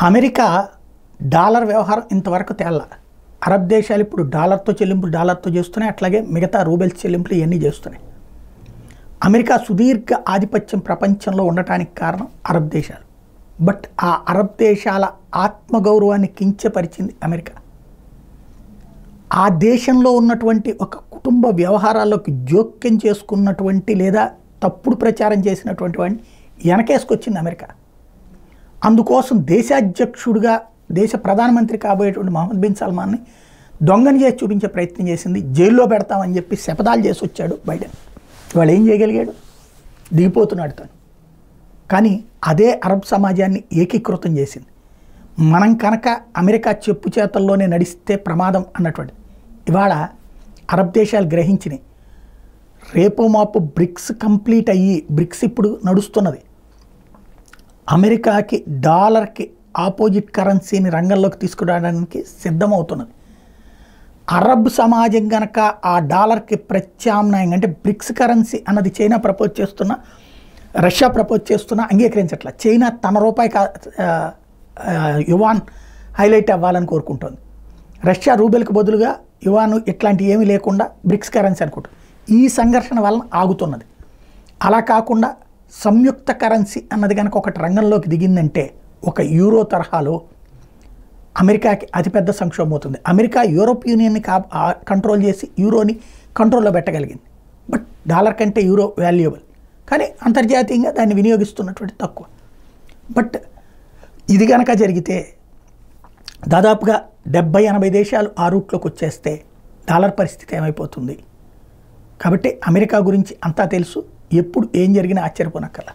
America dollar వ్యవహారం ఇంతవరకు తేల. Arab దేశాలు ఇప్పుడు డాలర్తో చేస్తున్నాయి. అట్లాగే మిగతా రూబెల్స్ చెల్లింపులు ఇవన్నీ చేస్తున్నాయి. అమెరికా సుదీర్ఘ ఆధిపత్యం ప్రపంచంలో ఉండటానికి కారణం అరబ్ దేశాలు. బట్ ఆ అరబ్ దేశాల ఆత్మగౌరవాన్ని కించపరిచింది అమెరికా. ఆ దేశంలో ఉన్నటువంటి ఒక కుటుంబ వ్యవహారాల్లోకి జోక్యం చేసుకున్నటువంటి లేదా తప్పుడు ప్రచారం చేసినటువంటి వాడిని వెనకేసుకొచ్చింది అమెరికా. అందుకోసం దేశాధ్యక్షుడిగా దేశ ప్రధానమంత్రి కాబోయేటువంటి మహమ్మద్ బిన్ సల్మాన్ని దొంగని చేసి చూపించే ప్రయత్నం చేసింది. జైల్లో పెడతామని చెప్పి శపథాలు చేసి వచ్చాడు బైడెన్. వాళ్ళు ఏం చేయగలిగాడు? దిగిపోతున్నాడు తను. కానీ అదే అరబ్ సమాజాన్ని ఏకీకృతం చేసింది. మనం కనుక అమెరికా చెప్పు చేతల్లోనే నడిస్తే ప్రమాదం అన్నటువంటి ఇవాళ అరబ్ దేశాలు గ్రహించినాయి. రేపో మాపు బ్రిక్స్ కంప్లీట్ అయ్యి బ్రిక్స్ ఇప్పుడు నడుస్తున్నది. అమెరికాకి డాలర్కి ఆపోజిట్ కరెన్సీని రంగంలోకి తీసుకురావడానికి సిద్ధమవుతున్నది. అరబ్ సమాజం కనుక ఆ డాలర్కి ప్రత్యామ్నాయం అంటే బ్రిక్స్ కరెన్సీ అన్నది చైనా ప్రపోజ్ చేస్తున్నా, రష్యా ప్రపోజ్ చేస్తున్నా అంగీకరించట్ల. చైనా తన రూపాయి యువాన్ హైలైట్ అవ్వాలని కోరుకుంటుంది. రష్యా రూబెల్కి బదులుగా యువాన్ ఇట్లాంటివి ఏమీ లేకుండా బ్రిక్స్ కరెన్సీ అనుకుంటుంది. ఈ సంఘర్షణ వలన ఆగుతున్నది. అలా కాకుండా సంయుక్త కరెన్సీ అన్నది కనుక ఒకటి రంగంలోకి దిగిందంటే ఒక యూరో తరహాలో అమెరికాకి అతిపెద్ద సంక్షోభం అవుతుంది. అమెరికా యూరోప్ యూనియన్ని కంట్రోల్ చేసి యూరోని కంట్రోల్లో పెట్టగలిగింది. బట్ డాలర్ కంటే యూరో వాల్యుయబుల్, కానీ అంతర్జాతీయంగా దాన్ని వినియోగిస్తున్నటువంటి తక్కువ. బట్ ఇది కనుక జరిగితే దాదాపుగా 70-80 దేశాలు ఆ రూట్లోకి వచ్చేస్తే డాలర్ పరిస్థితి ఏమైపోతుంది? కాబట్టి అమెరికా గురించి అంతా తెలుసు. ఎప్పుడు ఏం జరిగినా ఆశ్చర్యపోనక్కర్లా.